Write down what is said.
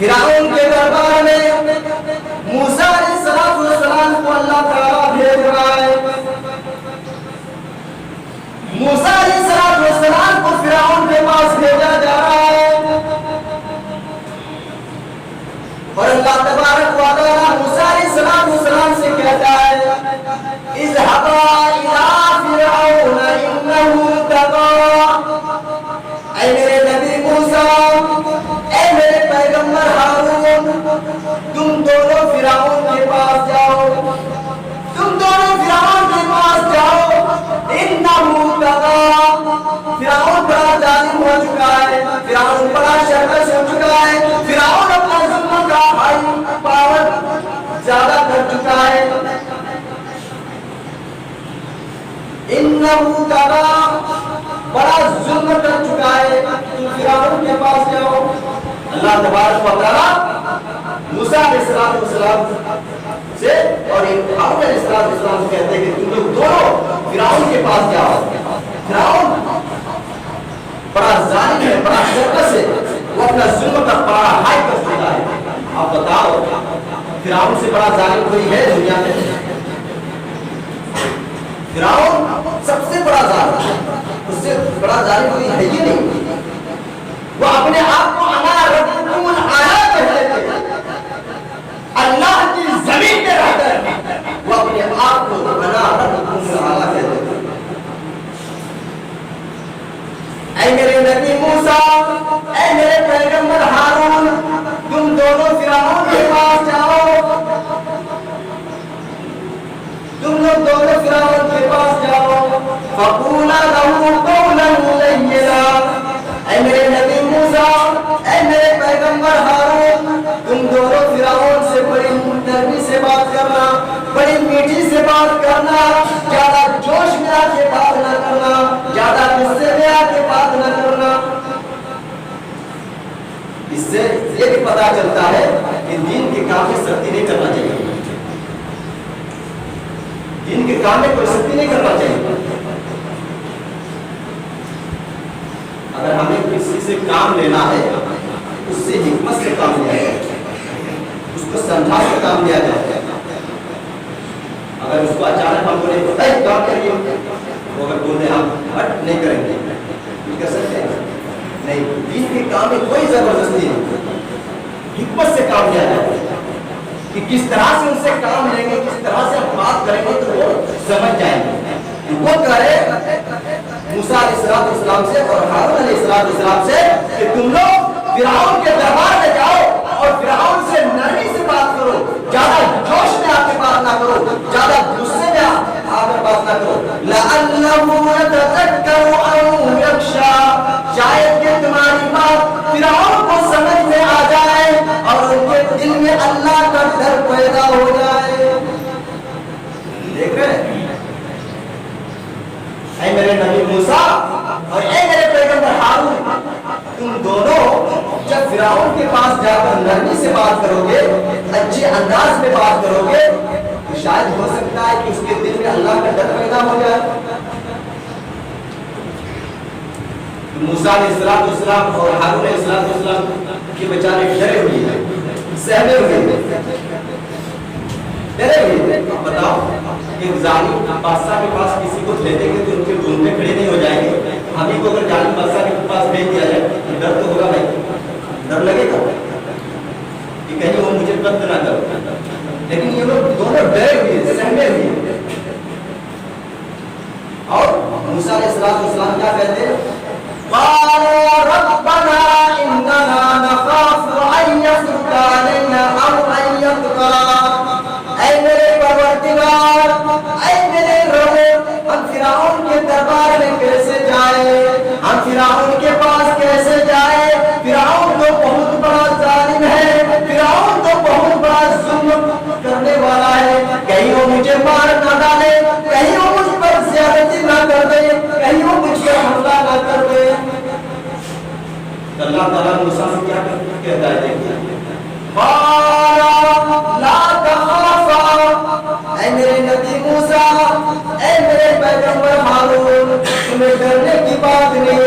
فرعون کے دربار میں موسیٰ علیہ السلام کو اللہ تعالیٰ بھیج رہا ہے. موسیٰ علیہ السلام کو فرعون کے پاس بھیجا جا رہا ہے اور اللہ تبارک و تعالیٰ موسیٰ علیہ السلام سے کہتا ہے اذهبا الى فرعون انه طغى. اے میرے نبی موسیٰ، اے میرے پیغمبر ہارون، تم دونوں فرعون کے پاس جاؤ، تم دونوں فرعون کے پاس جاؤ. انه طغى، فرعون بڑا ظالم ہو چکا ہے، فرعون بڑا شرکش ہو چکا ہے، فرعون اپنا ظلم کا پاور زیادہ کر چکا ہے. انه طغى، بڑا ظلم کر چکا ہے، تم فرعون کے پاس جاؤ. اللہ تبارک و تعالیٰ موسیٰ علیہ السلام سے اور ہارون علیہ السلام سے کہتے ہیں کہ تم لوگ دونوں فرعون کے پاس جاؤ. فرعون بڑا ظالم ہے، بڑا شرکش ہے، وہ اپنا ظلم کا پارا ہائی کر چکا ہے. آپ بتاؤ فرعون سے بڑا ظالم کوئی ہے دنیا میں؟ فرعون سب سے بڑا ظالم ہے، اس سے بڑا ظالم کوئی ہے ہی نہیں. وہ اپنے آپ کو انا ربکم الاعلی کہتے تھے، اللہ کی زمین پہ رہ کر وہ اپنے آپ کو انا ربکم الاعلی کہتے تھے. اے میرے نبی موسیٰ، اے میرے پیغمبر ہارون، تم دونوں فرعون کے پاس جاؤ، تم لوگ دونوں فرعون کے پاس جاؤ. فقولا له قولا لینا. اے میرے نبی موسیٰ، اے میرے پیغمبر ہارون، تم دونوں فرعون سے بڑی نرمی سے بات کرنا، بڑی میٹھی سے بات کرنا، زیادہ جوش میں آ کے بات نہ کرنا، زیادہ غصے میں آ کے بات نہ کرنا. اس سے یہ بھی پتا چلتا ہے کہ دین کے کام میں سختی نہیں کرنا چاہیے، دین کے کام میں کوئی سختی نہیں کرنا چاہیے. اگر ہمیں کسی سے کام لینا ہے اس سے حکمت سے کام لیا جائے، اس کو سمجھا کے کام لیا جائے. اگر اس کو اچانک ہم بولے کام کریے، وہ اگر بولے ہم ہٹ نہیں کریں گے، کر سکتے ہیں نہیں. دین کے کام میں کوئی زبردستی نہیں، حکمت سے کام لیا جائے کہ کس طرح سے ان سے کام لیں گے، کس طرح سے ہم بات کریں گے تو وہ سمجھ جائیں گے. وہ کرے موسیٰ علیہ السلام سے اور ہارون علیہ السلام سے کہ تم لوگ فرعون کے دربار میں جاؤ اور فرعون سے نرمی سے بات کرو، زیادہ جوش میں آ کے بات نہ کرو، زیادہ غصے میں آ کر بات نہ کرو. لَعَلَّهُ يَتَذَكَّرُ أَوْ يَخْشَىٰ، شاید کہ تمہاری بات فرعون کو سمجھ میں آ جائے اور ان کے دل میں اللہ کا ڈر پیدا ہو جائے. دیکھ رہے ہیں اے میرے نبی موسیٰ اور اے میرے پیغمبر ہارون، تم دونوں جب فرعون کے پاس جا کر نرمی سے بات کرو گے، اچھے انداز میں بات کرو گے، تو شاید ہو سکتا ہے کہ اس کے دل میں اللہ کا ڈر پیدا ہو جائے. موسیٰ علیہ السلام اور ہارون علیہ السلام کے بیچارے ڈرے ہوئے ہیں، سہمے ہوئے ہیں، ڈرے ہوئے ہیں. بتاؤ کہ ظالم بادشاہ کے پاس کسی کو لے دیں گے تو ان کے گھومنے کھڑے نہیں ہو جائیں گے. ہمیں کو اگر ظالم بادشاہ کے پاس بھیج دیا جائے تو ڈر تو ہوگا بھائی، ڈر لگے گا کہ کہیں وہ مجھے قتل نہ کر. لیکن یہ لوگ دونوں ڈرے ہوئے ہیں، سہمے ہوئے ہیں. اور موسیٰ علیہ السلام کیا کہتے ہیں؟ قالوا ربنا اننا نخاف ان يفرط علينا او ان يطغى. اے میرے پروردگار، اے میرے رب، ہم فرعون کے دربار میں کیسے جائیں؟ ہم فرعون کے پاس کیسے جائیں؟ فرعون تو بہت بڑا ظالم ہے، فرعون تو بہت بڑا ظلم کرنے والا ہے. کہیں وہ مجھے مار نہ ڈالے، کہیں وہ مجھ پر زیادتی نہ کر دے، کہیں وہ مجھ پر حملہ نہ کر دے. اللہ تعالیٰ موسیٰ سے کیا کہتا ہے؟ دیکھیے اے میرے نبی موسیٰ، اے میرے پیغمبر ہارون، تمہیں ڈرنے کی بات نہیں